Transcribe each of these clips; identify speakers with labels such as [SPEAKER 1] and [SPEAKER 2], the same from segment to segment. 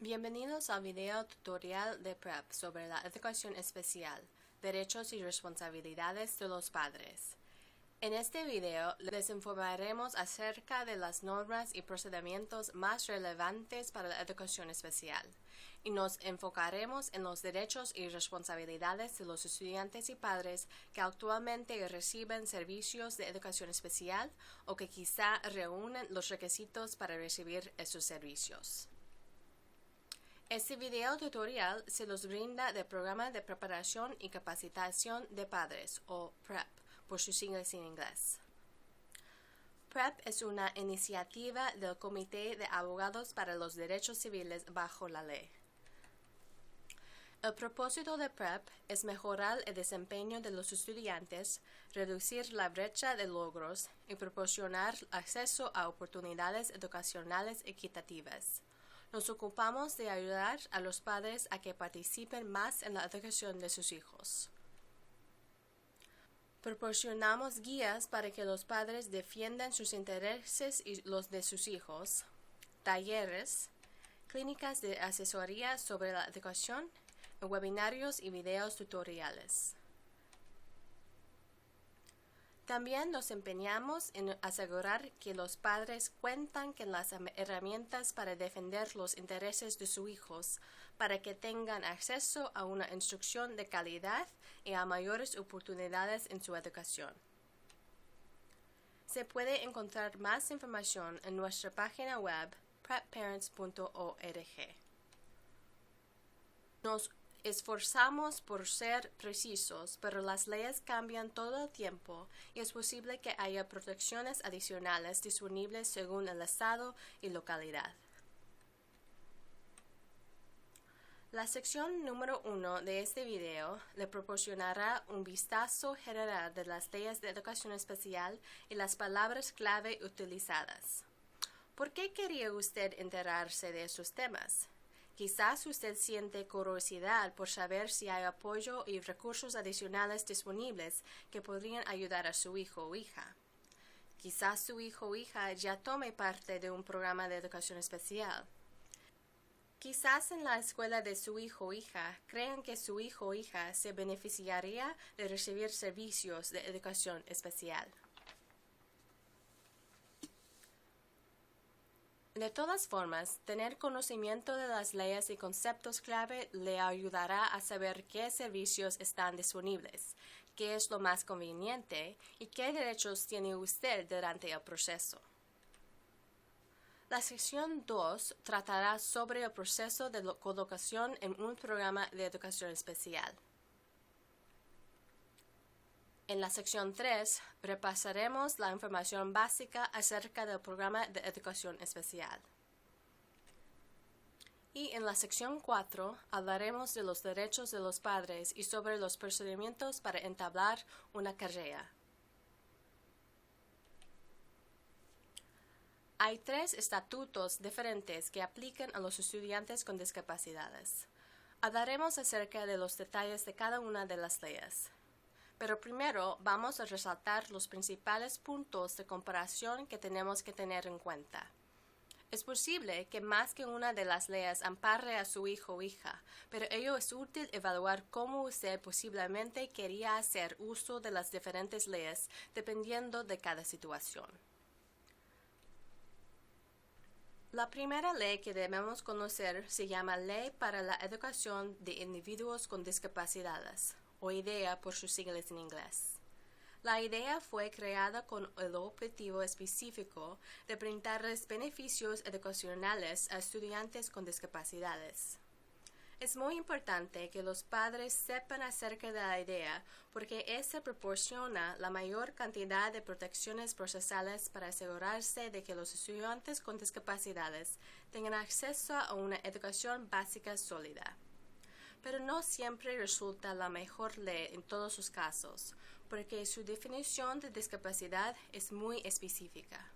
[SPEAKER 1] Bienvenidos al video tutorial de PREP sobre la educación especial, derechos y responsabilidades de los padres. En este video les informaremos acerca de las normas y procedimientos más relevantes para la educación especial, y nos enfocaremos en los derechos y responsabilidades de los estudiantes y padres que actualmente reciben servicios de educación especial o que quizá reúnen los requisitos para recibir esos servicios. Este video tutorial se los brinda del Programa de Preparación y Capacitación de Padres, o PREP, por sus siglas en inglés. PREP es una iniciativa del Comité de Abogados para los Derechos Civiles bajo la ley. El propósito de PREP es mejorar el desempeño de los estudiantes, reducir la brecha de logros y proporcionar acceso a oportunidades educacionales equitativas. Nos ocupamos de ayudar a los padres a que participen más en la educación de sus hijos. Proporcionamos guías para que los padres defiendan sus intereses y los de sus hijos, talleres, clínicas de asesoría sobre la educación, webinarios y videos tutoriales. También nos empeñamos en asegurar que los padres cuentan con las herramientas para defender los intereses de sus hijos, para que tengan acceso a una instrucción de calidad y a mayores oportunidades en su educación. Se puede encontrar más información en nuestra página web prepparents.org. Nos esforzamos por ser precisos, pero las leyes cambian todo el tiempo y es posible que haya protecciones adicionales disponibles según el estado y localidad. La sección número 1 de este video le proporcionará un vistazo general de las leyes de educación especial y las palabras clave utilizadas. ¿Por qué quería usted enterarse de esos temas? Quizás usted siente curiosidad por saber si hay apoyo y recursos adicionales disponibles que podrían ayudar a su hijo o hija. Quizás su hijo o hija ya tome parte de un programa de educación especial. Quizás en la escuela de su hijo o hija crean que su hijo o hija se beneficiaría de recibir servicios de educación especial. De todas formas, tener conocimiento de las leyes y conceptos clave le ayudará a saber qué servicios están disponibles, qué es lo más conveniente y qué derechos tiene usted durante el proceso. La sección 2 tratará sobre el proceso de colocación en un programa de educación especial. En la sección 3 repasaremos la información básica acerca del programa de educación especial. Y en la sección 4 hablaremos de los derechos de los padres y sobre los procedimientos para entablar una carrera. Hay 3 estatutos diferentes que aplican a los estudiantes con discapacidades. Hablaremos acerca de los detalles de cada una de las leyes. Pero primero vamos a resaltar los principales puntos de comparación que tenemos que tener en cuenta. Es posible que más que una de las leyes ampare a su hijo o hija, pero ello es útil evaluar cómo usted posiblemente quería hacer uso de las diferentes leyes dependiendo de cada situación. La primera ley que debemos conocer se llama Ley para la Educación de Individuos con Discapacidades, o IDEA por sus siglas en inglés. La IDEA fue creada con el objetivo específico de brindarles beneficios educacionales a estudiantes con discapacidades. Es muy importante que los padres sepan acerca de la IDEA porque esta proporciona la mayor cantidad de protecciones procesales para asegurarse de que los estudiantes con discapacidades tengan acceso a una educación básica sólida. Pero no siempre resulta la mejor ley en todos los casos, porque su definición de discapacidad es muy específica.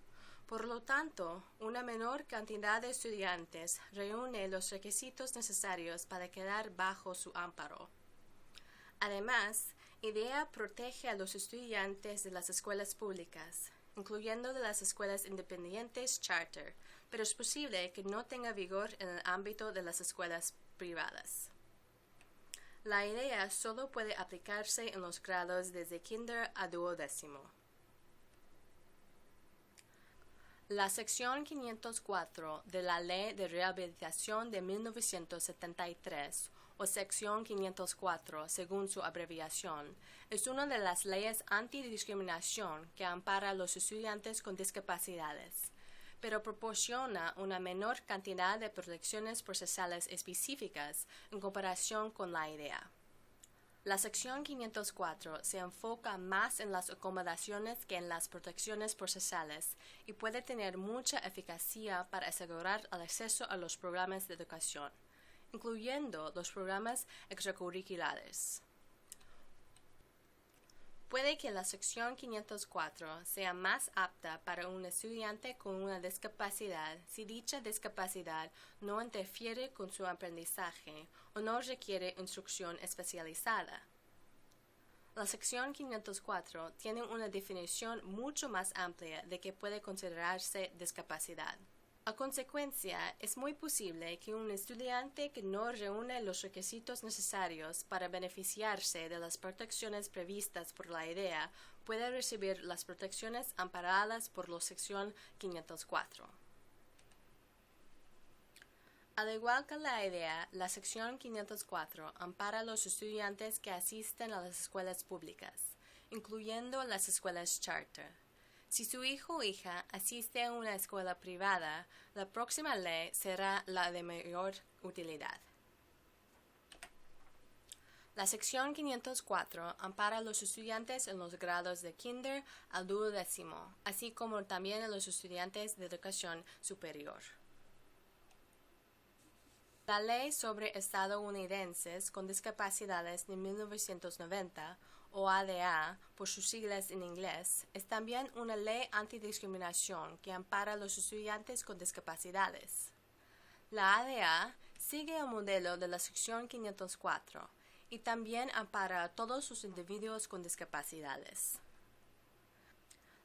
[SPEAKER 1] Por lo tanto, una menor cantidad de estudiantes reúne los requisitos necesarios para quedar bajo su amparo. Además, IDEA protege a los estudiantes de las escuelas públicas, incluyendo de las escuelas independientes charter, pero es posible que no tenga vigor en el ámbito de las escuelas privadas. La idea solo puede aplicarse en los grados desde kinder a duodécimo. La sección 504 de la Ley de Rehabilitación de 1973, o sección 504 según su abreviación, es una de las leyes antidiscriminación que ampara a los estudiantes con discapacidades, pero proporciona una menor cantidad de protecciones procesales específicas en comparación con la idea. La sección 504 se enfoca más en las acomodaciones que en las protecciones procesales y puede tener mucha eficacia para asegurar el acceso a los programas de educación, incluyendo los programas extracurriculares. Puede que la sección 504 sea más apta para un estudiante con una discapacidad si dicha discapacidad no interfiere con su aprendizaje o no requiere instrucción especializada. La sección 504 tiene una definición mucho más amplia de que puede considerarse discapacidad. A consecuencia, es muy posible que un estudiante que no reúne los requisitos necesarios para beneficiarse de las protecciones previstas por la idea pueda recibir las protecciones amparadas por la sección 504. Al igual que la idea, la sección 504 ampara a los estudiantes que asisten a las escuelas públicas, incluyendo las escuelas charter. Si su hijo o hija asiste a una escuela privada, la próxima ley será la de mayor utilidad. La sección 504 ampara a los estudiantes en los grados de kinder al duodécimo, así como también a los estudiantes de educación superior. La Ley sobre Estadounidenses con Discapacidades de 1990, o ADA, por sus siglas en inglés, es también una ley antidiscriminación que ampara a los estudiantes con discapacidades. La ADA sigue el modelo de la sección 504 y también ampara a todos los individuos con discapacidades.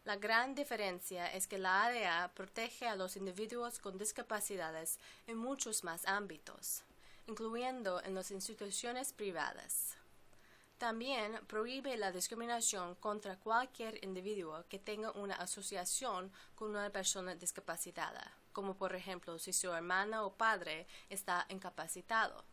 [SPEAKER 1] La gran diferencia es que la ADA protege a los individuos con discapacidades en muchos más ámbitos, incluyendo en las instituciones privadas. También prohíbe la discriminación contra cualquier individuo que tenga una asociación con una persona discapacitada, como por ejemplo si su hermana o padre está incapacitado.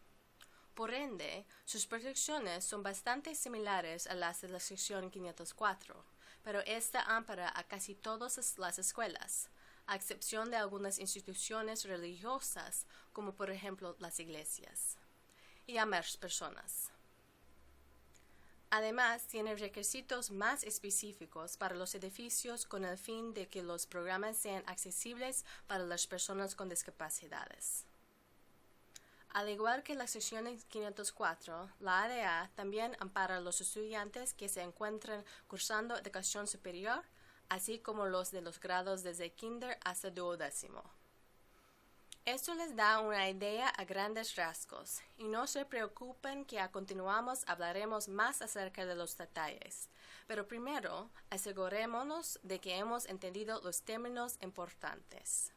[SPEAKER 1] Por ende, sus protecciones son bastante similares a las de la sección 504, pero esta ampara a casi todas las escuelas, a excepción de algunas instituciones religiosas, como por ejemplo las iglesias, y a más personas. Además, tiene requisitos más específicos para los edificios con el fin de que los programas sean accesibles para las personas con discapacidades. Al igual que la sección 504, la ADA también ampara a los estudiantes que se encuentran cursando educación superior, así como los de los grados desde kinder hasta duodécimo. Esto les da una idea a grandes rasgos, y no se preocupen que a continuación hablaremos más acerca de los detalles, pero primero asegurémonos de que hemos entendido los términos importantes.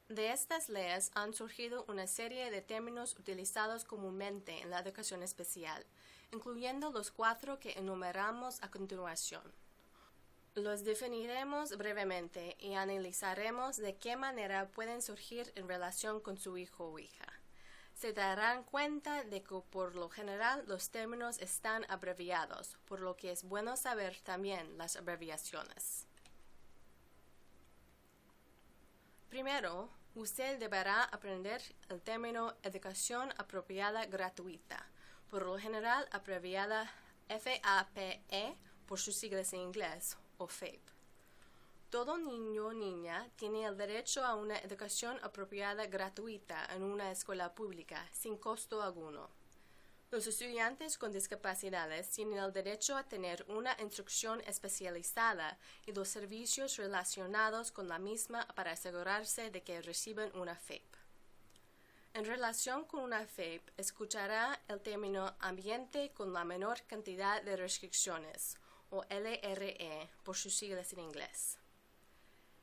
[SPEAKER 1] De estas leyes han surgido una serie de términos utilizados comúnmente en la educación especial, incluyendo los 4 que enumeramos a continuación. Los definiremos brevemente y analizaremos de qué manera pueden surgir en relación con su hijo o hija. Se darán cuenta de que por lo general los términos están abreviados, por lo que es bueno saber también las abreviaciones. Primero, usted deberá aprender el término educación apropiada gratuita, por lo general abreviada FAPE por sus siglas en inglés, o FAPE. Todo niño o niña tiene el derecho a una educación apropiada gratuita en una escuela pública, sin costo alguno. Los estudiantes con discapacidades tienen el derecho a tener una instrucción especializada y los servicios relacionados con la misma para asegurarse de que reciben una FAPE. En relación con una FAPE, escuchará el término ambiente con la menor cantidad de restricciones, o LRE por sus siglas en inglés.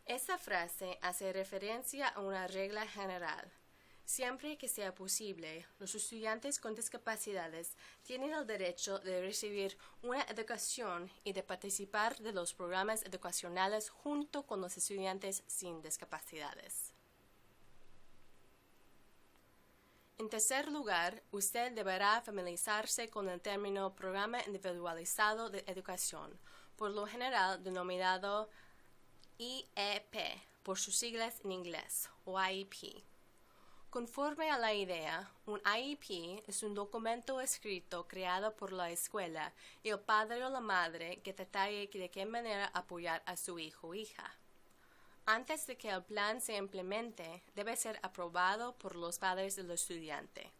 [SPEAKER 1] Esa frase hace referencia a una regla general. Siempre que sea posible, los estudiantes con discapacidades tienen el derecho de recibir una educación y de participar de los programas educacionales junto con los estudiantes sin discapacidades. En tercer lugar, usted deberá familiarizarse con el término Programa Individualizado de Educación, por lo general denominado IEP, por sus siglas en inglés, o IEP. Conforme a la idea, un IEP es un documento escrito creado por la escuela y el padre o la madre que detalle de qué manera apoyar a su hijo o hija. Antes de que el plan se implemente, debe ser aprobado por los padres del estudiante.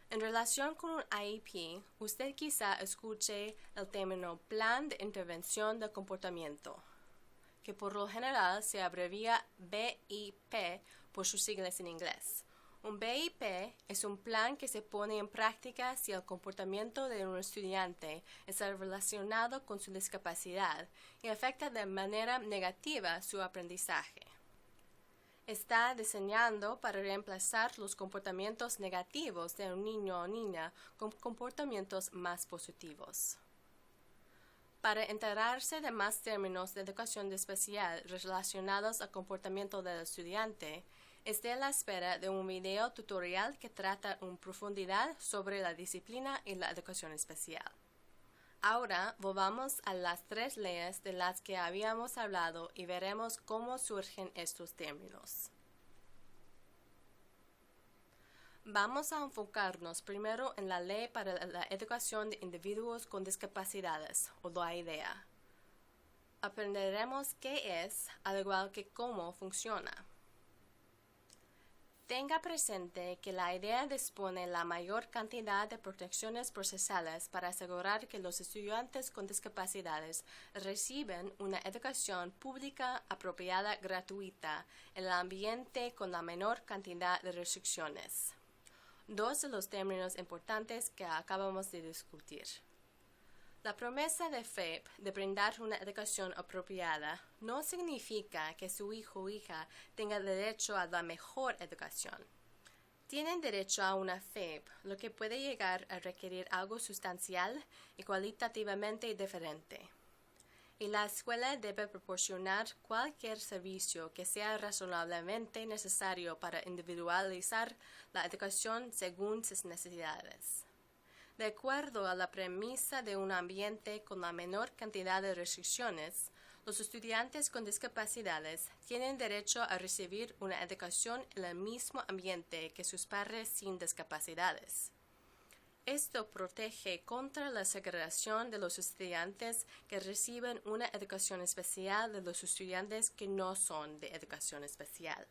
[SPEAKER 1] En relación con un IEP, usted quizá escuche el término Plan de Intervención del Comportamiento, que por lo general se abrevia BIP por sus siglas en inglés. Un BIP es un plan que se pone en práctica si el comportamiento de un estudiante está relacionado con su discapacidad y afecta de manera negativa su aprendizaje. Está diseñado para reemplazar los comportamientos negativos de un niño o niña con comportamientos más positivos. Para enterarse de más términos de educación especial relacionados al comportamiento del estudiante, esté a la espera de un video tutorial que trata en profundidad sobre la disciplina y la educación especial. Ahora volvamos a las tres leyes de las que habíamos hablado y veremos cómo surgen estos términos. Vamos a enfocarnos primero en la Ley para la Educación de Individuos con Discapacidades, o la IDEA. Aprenderemos qué es, al igual que cómo funciona. Tenga presente que la IDEA dispone la mayor cantidad de protecciones procesales para asegurar que los estudiantes con discapacidades reciben una educación pública apropiada gratuita en el ambiente con la menor cantidad de restricciones. Dos de los términos importantes que acabamos de discutir. La promesa de FEP de brindar una educación apropiada no significa que su hijo o hija tenga derecho a la mejor educación. Tienen derecho a una FEP, lo que puede llegar a requerir algo sustancial y cualitativamente diferente. Y la escuela debe proporcionar cualquier servicio que sea razonablemente necesario para individualizar la educación según sus necesidades. De acuerdo a la premisa de un ambiente con la menor cantidad de restricciones, los estudiantes con discapacidades tienen derecho a recibir una educación en el mismo ambiente que sus pares sin discapacidades. Esto protege contra la segregación de los estudiantes que reciben una educación especial de los estudiantes que no son de educación especial.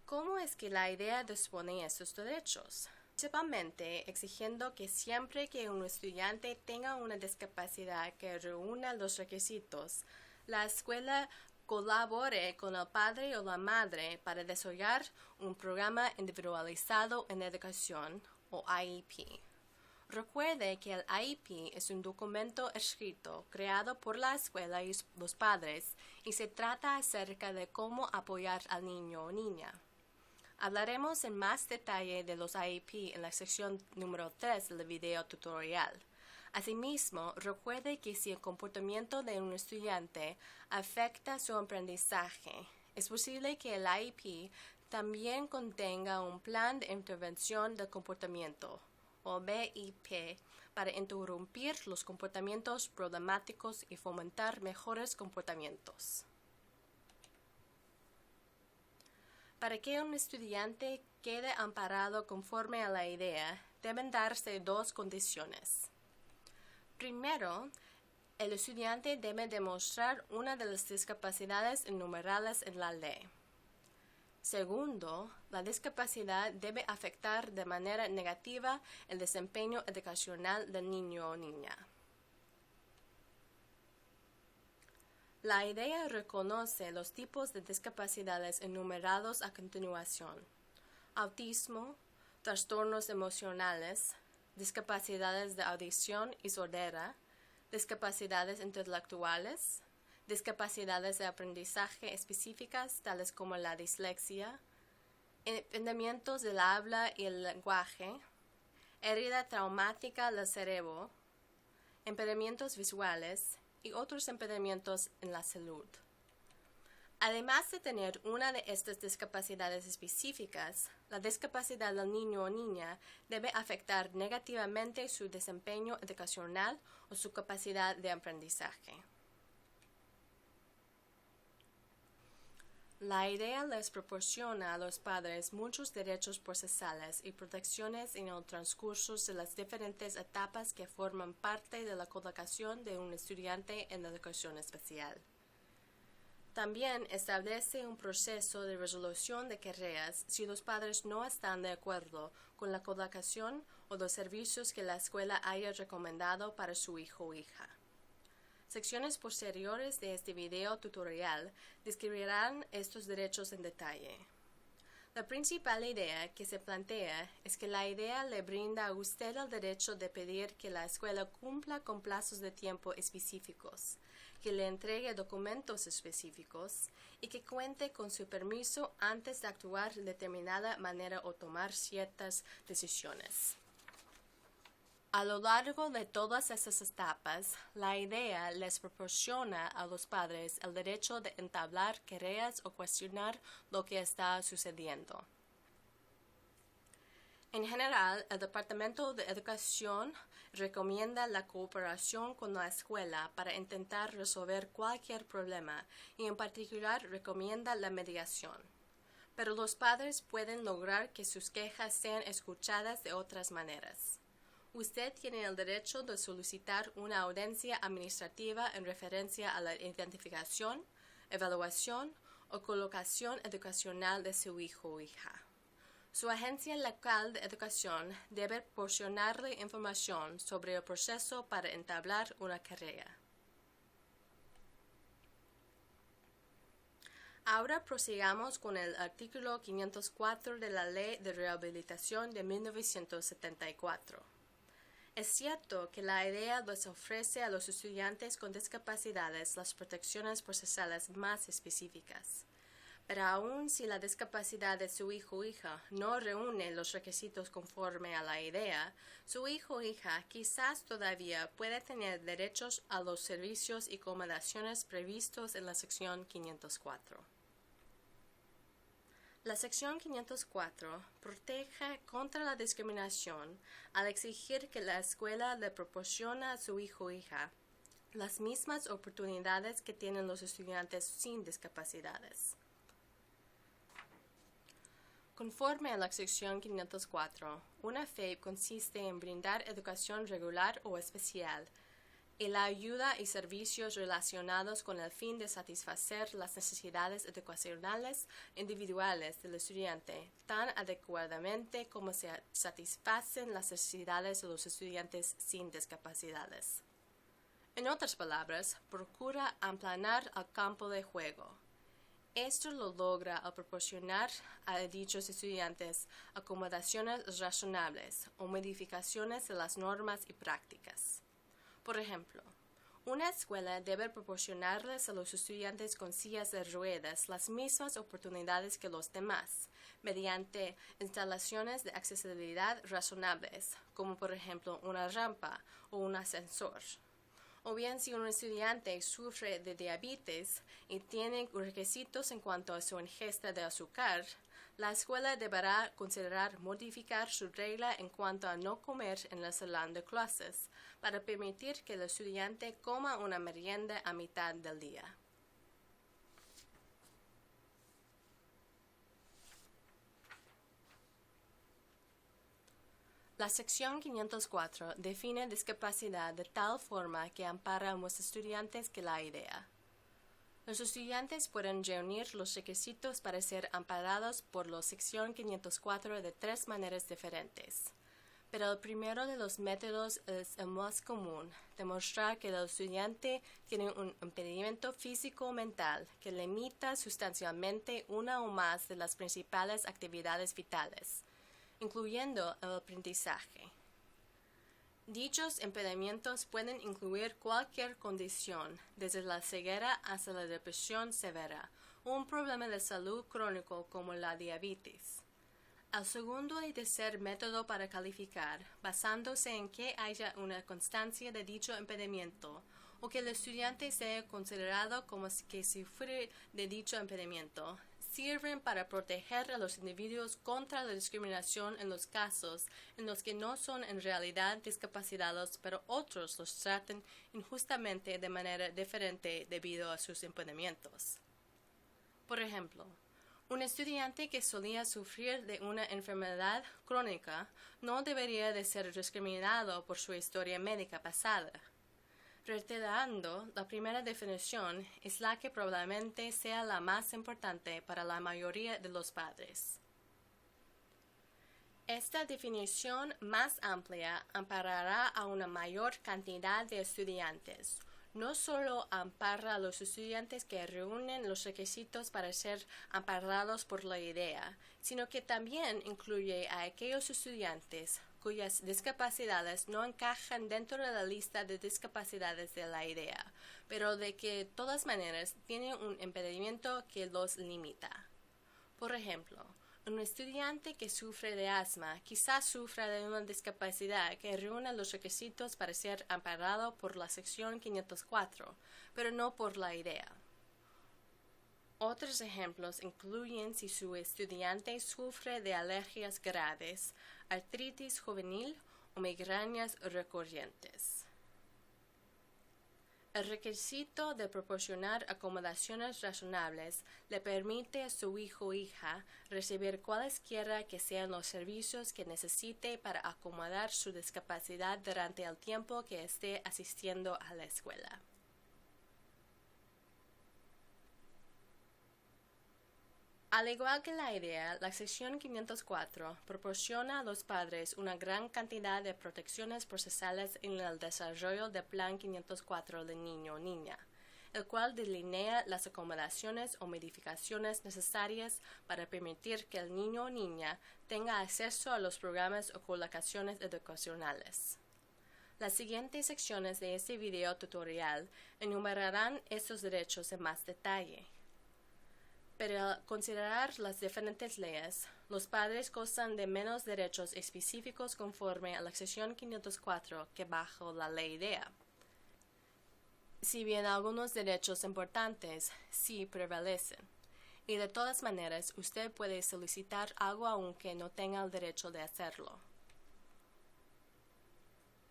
[SPEAKER 1] ¿Cómo es que la IDEA dispone estos derechos? Principalmente exigiendo que siempre que un estudiante tenga una discapacidad que reúna los requisitos, la escuela colabore con el padre o la madre para desarrollar un programa individualizado en educación, o IEP. Recuerde que el IEP es un documento escrito creado por la escuela y los padres y se trata acerca de cómo apoyar al niño o niña. Hablaremos en más detalle de los IEP en la sección número 3 del video tutorial. Asimismo, recuerde que si el comportamiento de un estudiante afecta su aprendizaje, es posible que el IEP también contenga un plan de intervención del comportamiento, o BIP, para interrumpir los comportamientos problemáticos y fomentar mejores comportamientos. Para que un estudiante quede amparado conforme a la IDEA, deben darse dos condiciones. Primero, el estudiante debe demostrar una de las discapacidades enumeradas en la ley. Segundo, la discapacidad debe afectar de manera negativa el desempeño educacional del niño o niña. La IDEA reconoce los tipos de discapacidades enumerados a continuación: autismo, trastornos emocionales, discapacidades de audición y sordera, discapacidades intelectuales, discapacidades de aprendizaje específicas, tales como la dislexia, impedimentos del habla y el lenguaje, herida traumática del cerebro, impedimentos visuales y otros impedimentos en la salud. Además de tener una de estas discapacidades específicas, la discapacidad del niño o niña debe afectar negativamente su desempeño educacional o su capacidad de aprendizaje. La idea les proporciona a los padres muchos derechos procesales y protecciones en el transcurso de las diferentes etapas que forman parte de la colocación de un estudiante en educación especial. También establece un proceso de resolución de querellas si los padres no están de acuerdo con la colocación o los servicios que la escuela haya recomendado para su hijo o hija. Secciones posteriores de este video tutorial describirán estos derechos en detalle. La principal idea que se plantea es que la idea le brinda a usted el derecho de pedir que la escuela cumpla con plazos de tiempo específicos, que le entregue documentos específicos y que cuente con su permiso antes de actuar de determinada manera o tomar ciertas decisiones. A lo largo de todas esas etapas, la idea les proporciona a los padres el derecho de entablar querellas o cuestionar lo que está sucediendo. En general, el Departamento de Educación recomienda la cooperación con la escuela para intentar resolver cualquier problema y en particular recomienda la mediación. Pero los padres pueden lograr que sus quejas sean escuchadas de otras maneras. Usted tiene el derecho de solicitar una audiencia administrativa en referencia a la identificación, evaluación o colocación educacional de su hijo o hija. Su agencia local de educación debe proporcionarle información sobre el proceso para entablar una querella. Ahora prosigamos con el artículo 504 de la Ley de Rehabilitación de 1974. Es cierto que la idea les ofrece a los estudiantes con discapacidades las protecciones procesales más específicas. Pero aun si la discapacidad de su hijo o hija no reúne los requisitos conforme a la idea, su hijo o hija quizás todavía puede tener derechos a los servicios y acomodaciones previstos en la sección 504. La sección 504 protege contra la discriminación al exigir que la escuela le proporcione a su hijo o hija las mismas oportunidades que tienen los estudiantes sin discapacidades. Conforme a la sección 504, una FAPE consiste en brindar educación regular o especial y la ayuda y servicios relacionados con el fin de satisfacer las necesidades educacionales individuales del estudiante tan adecuadamente como se satisfacen las necesidades de los estudiantes sin discapacidades. En otras palabras, procura aplanar el campo de juego. Esto lo logra al proporcionar a dichos estudiantes acomodaciones razonables o modificaciones de las normas y prácticas. Por ejemplo, una escuela debe proporcionarles a los estudiantes con sillas de ruedas las mismas oportunidades que los demás, mediante instalaciones de accesibilidad razonables, como por ejemplo una rampa o un ascensor. O bien si un estudiante sufre de diabetes y tiene requisitos en cuanto a su ingesta de azúcar, la escuela deberá considerar modificar su regla en cuanto a no comer en el salón de clases para permitir que el estudiante coma una merienda a mitad del día. La sección 504 define discapacidad de tal forma que ampara a los estudiantes que la idea. Los estudiantes pueden reunir los requisitos para ser amparados por la sección 504 de tres maneras diferentes. Pero el primero de los métodos es el más común, demostrar que el estudiante tiene un impedimento físico o mental que limita sustancialmente una o más de las principales actividades vitales, incluyendo el aprendizaje. Dichos impedimentos pueden incluir cualquier condición, desde la ceguera hasta la depresión severa, o un problema de salud crónico como la diabetes. El segundo hay de ser método para calificar, basándose en que haya una constancia de dicho impedimento, o que el estudiante sea considerado como que sufre de dicho impedimento. Sirven para proteger a los individuos contra la discriminación en los casos en los que no son en realidad discapacitados, pero otros los tratan injustamente de manera diferente debido a sus impedimentos. Por ejemplo, un estudiante que solía sufrir de una enfermedad crónica no debería de ser discriminado por su historia médica pasada. Reiterando, la primera definición es la que probablemente sea la más importante para la mayoría de los padres. Esta definición más amplia amparará a una mayor cantidad de estudiantes. No solo ampara a los estudiantes que reúnen los requisitos para ser amparados por la idea, sino que también incluye a aquellos estudiantes cuyas discapacidades no encajan dentro de la lista de discapacidades de la idea, pero de que de todas maneras tienen un impedimento que los limita. Por ejemplo, un estudiante que sufre de asma quizás sufra de una discapacidad que reúne los requisitos para ser amparado por la sección 504, pero no por la idea. Otros ejemplos incluyen si su estudiante sufre de alergias graves, artritis juvenil o migrañas recurrentes. El requisito de proporcionar acomodaciones razonables le permite a su hijo o hija recibir cualesquiera que sean los servicios que necesite para acomodar su discapacidad durante el tiempo que esté asistiendo a la escuela. Al igual que la idea, la sección 504 proporciona a los padres una gran cantidad de protecciones procesales en el desarrollo del Plan 504 de niño o niña, el cual delinea las acomodaciones o modificaciones necesarias para permitir que el niño o niña tenga acceso a los programas o colocaciones educacionales. Las siguientes secciones de este video tutorial enumerarán estos derechos en más detalle. Pero al considerar las diferentes leyes, los padres gozan de menos derechos específicos conforme a la sección 504 que bajo la ley IDEA. Si bien algunos derechos importantes sí prevalecen, y de todas maneras usted puede solicitar algo aunque no tenga el derecho de hacerlo.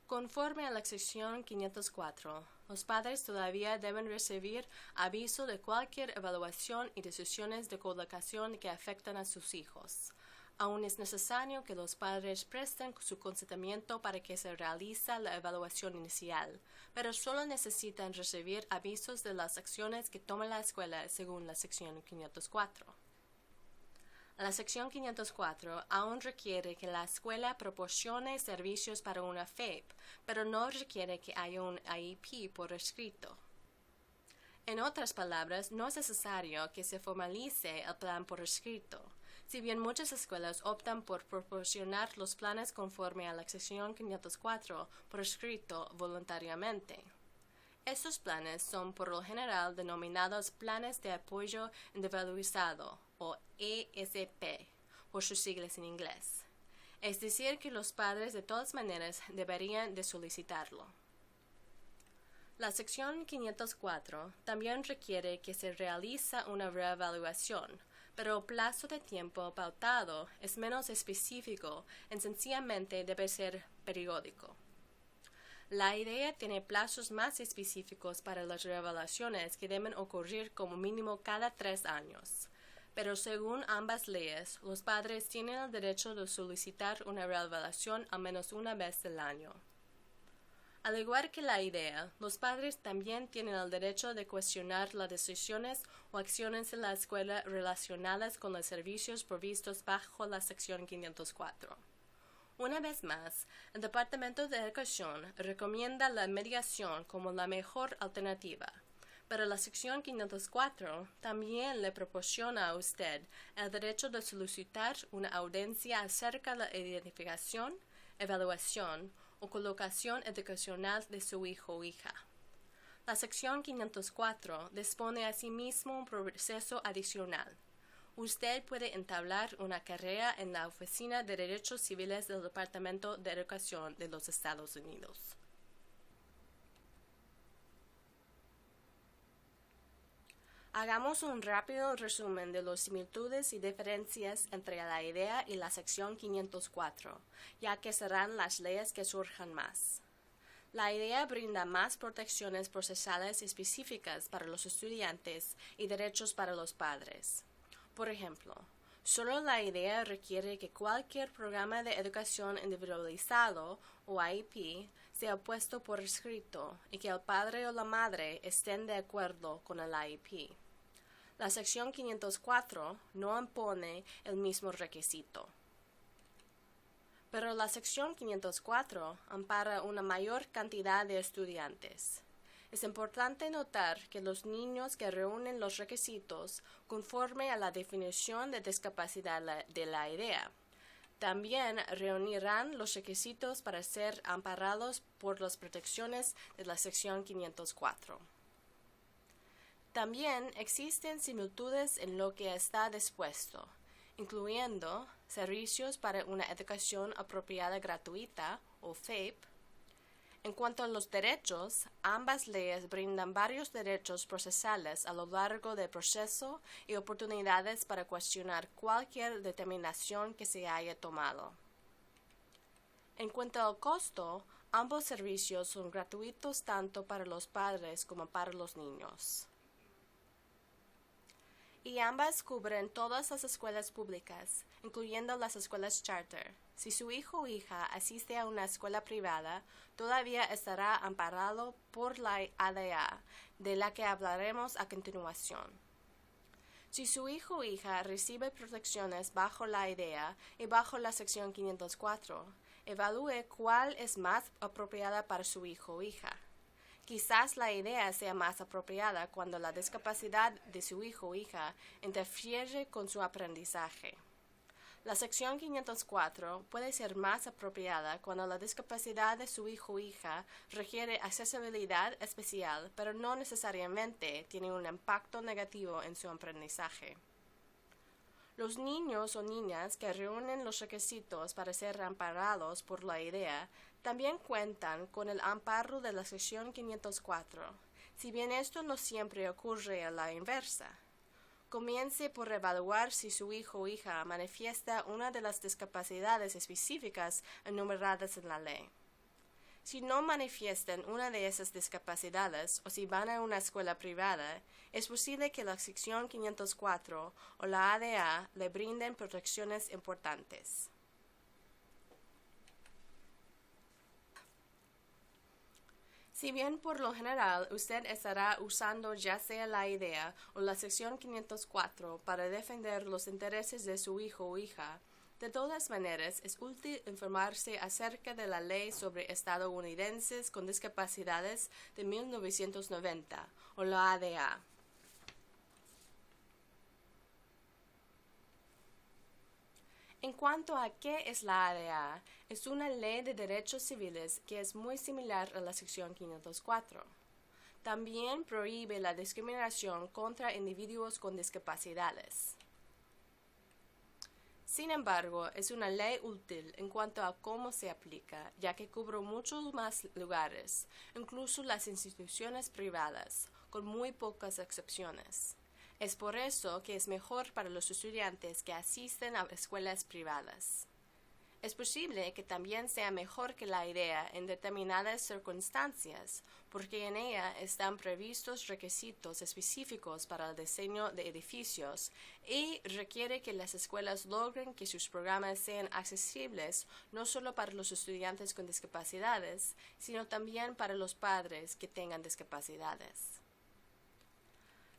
[SPEAKER 1] Conforme a la sección 504, los padres todavía deben recibir aviso de cualquier evaluación y decisiones de colocación que afectan a sus hijos. Aún es necesario que los padres presten su consentimiento para que se realice la evaluación inicial, pero solo necesitan recibir avisos de las acciones que tome la escuela según la sección 504. La sección 504 aún requiere que la escuela proporcione servicios para una FAPE, pero no requiere que haya un IEP por escrito. En otras palabras, no es necesario que se formalice el plan por escrito, si bien muchas escuelas optan por proporcionar los planes conforme a la sección 504 por escrito voluntariamente. Estos planes son por lo general denominados Planes de Apoyo Individualizado, o ESP, por sus siglas en inglés. Es decir, que los padres de todas maneras deberían de solicitarlo. La sección 504 también requiere que se realice una reevaluación, pero el plazo de tiempo pautado es menos específico y sencillamente debe ser periódico. La idea tiene plazos más específicos para las reevaluaciones que deben ocurrir como mínimo cada 3 años. Pero según ambas leyes, los padres tienen el derecho de solicitar una reevaluación al menos una vez al año. Al igual que la idea, los padres también tienen el derecho de cuestionar las decisiones o acciones de la escuela relacionadas con los servicios provistos bajo la sección 504. Una vez más, el Departamento de Educación recomienda la mediación como la mejor alternativa, pero la sección 504 también le proporciona a usted el derecho de solicitar una audiencia acerca de la identificación, evaluación o colocación educacional de su hijo o hija. La sección 504 dispone asimismo un proceso adicional. Usted puede entablar una carrera en la Oficina de Derechos Civiles del Departamento de Educación de los Estados Unidos. Hagamos un rápido resumen de las similitudes y diferencias entre la idea y la sección 504, ya que serán las leyes que surjan más. La idea brinda más protecciones procesales específicas para los estudiantes y derechos para los padres. Por ejemplo, solo la idea requiere que cualquier programa de educación individualizado o IEP sea puesto por escrito y que el padre o la madre estén de acuerdo con el IEP. La sección 504 no impone el mismo requisito. Pero la sección 504 ampara una mayor cantidad de estudiantes. Es importante notar que los niños que reúnen los requisitos conforme a la definición de discapacidad de la idea también reunirán los requisitos para ser amparados por las protecciones de la sección 504. También existen similitudes en lo que está dispuesto, incluyendo servicios para una educación apropiada gratuita o FAPE. En cuanto a los derechos, ambas leyes brindan varios derechos procesales a lo largo del proceso y oportunidades para cuestionar cualquier determinación que se haya tomado. En cuanto al costo, ambos servicios son gratuitos tanto para los padres como para los niños. Y ambas cubren todas las escuelas públicas, incluyendo las escuelas charter. Si su hijo o hija asiste a una escuela privada, todavía estará amparado por la ADA, de la que hablaremos a continuación. Si su hijo o hija recibe protecciones bajo la IDEA y bajo la sección 504, evalúe cuál es más apropiada para su hijo o hija. Quizás la idea sea más apropiada cuando la discapacidad de su hijo o hija interfiere con su aprendizaje. La sección 504 puede ser más apropiada cuando la discapacidad de su hijo o hija requiere accesibilidad especial, pero no necesariamente tiene un impacto negativo en su aprendizaje. Los niños o niñas que reúnen los requisitos para ser amparados por la idea también cuentan con el amparo de la sección 504, si bien esto no siempre ocurre a la inversa. Comience por evaluar si su hijo o hija manifiesta una de las discapacidades específicas enumeradas en la ley. Si no manifiestan una de esas discapacidades o si van a una escuela privada, es posible que la sección 504 o la ADA le brinden protecciones importantes. Si bien por lo general usted estará usando ya sea la IDEA o la sección 504 para defender los intereses de su hijo o hija, de todas maneras es útil informarse acerca de la Ley sobre Estadounidenses con Discapacidades de 1990 o la ADA. En cuanto a qué es la ADA, es una ley de derechos civiles que es muy similar a la sección 504. También prohíbe la discriminación contra individuos con discapacidades. Sin embargo, es una ley útil en cuanto a cómo se aplica, ya que cubre muchos más lugares, incluso las instituciones privadas, con muy pocas excepciones. Es por eso que es mejor para los estudiantes que asisten a escuelas privadas. Es posible que también sea mejor que la IDEA en determinadas circunstancias, porque en ella están previstos requisitos específicos para el diseño de edificios y requiere que las escuelas logren que sus programas sean accesibles no solo para los estudiantes con discapacidades, sino también para los padres que tengan discapacidades.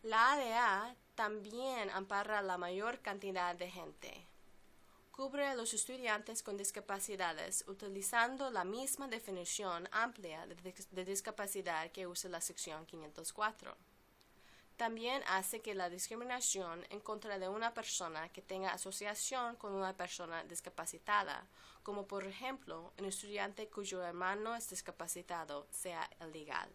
[SPEAKER 1] La ADA también ampara a la mayor cantidad de gente. Cubre a los estudiantes con discapacidades utilizando la misma definición amplia de discapacidad que usa la sección 504. También hace que la discriminación en contra de una persona que tenga asociación con una persona discapacitada, como por ejemplo un estudiante cuyo hermano es discapacitado, sea ilegal.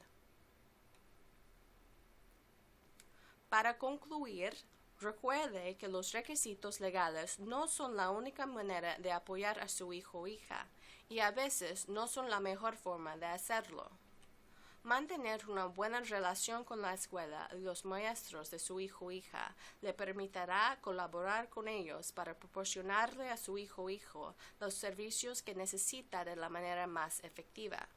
[SPEAKER 1] Para concluir, recuerde que los requisitos legales no son la única manera de apoyar a su hijo o hija, y a veces no son la mejor forma de hacerlo. Mantener una buena relación con la escuela y los maestros de su hijo o hija le permitirá colaborar con ellos para proporcionarle a su hijo o hijo los servicios que necesita de la manera más efectiva.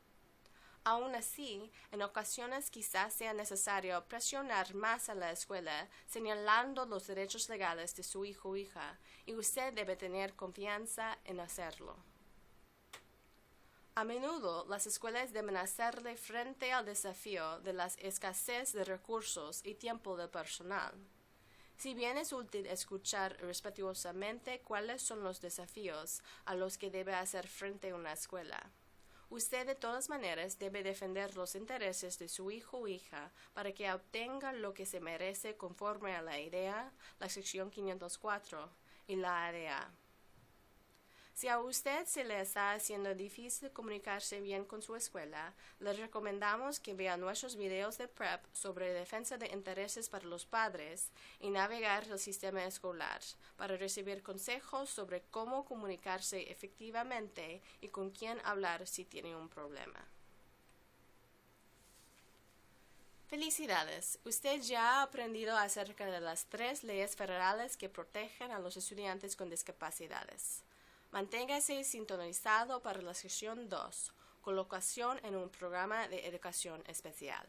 [SPEAKER 1] Aún así, en ocasiones quizás sea necesario presionar más a la escuela señalando los derechos legales de su hijo o hija, y usted debe tener confianza en hacerlo. A menudo, las escuelas deben hacerle frente al desafío de la escasez de recursos y tiempo del personal. Si bien es útil escuchar respetuosamente cuáles son los desafíos a los que debe hacer frente una escuela, usted de todas maneras debe defender los intereses de su hijo o hija para que obtenga lo que se merece conforme a la idea, la sección 504 y la ADA. Si a usted se le está haciendo difícil comunicarse bien con su escuela, le recomendamos que vea nuestros videos de PREP sobre defensa de intereses para los padres y navegar el sistema escolar para recibir consejos sobre cómo comunicarse efectivamente y con quién hablar si tiene un problema. Felicidades, usted ya ha aprendido acerca de las 3 leyes federales que protegen a los estudiantes con discapacidades. Manténgase sintonizado para la sección 2, colocación en un programa de educación especial.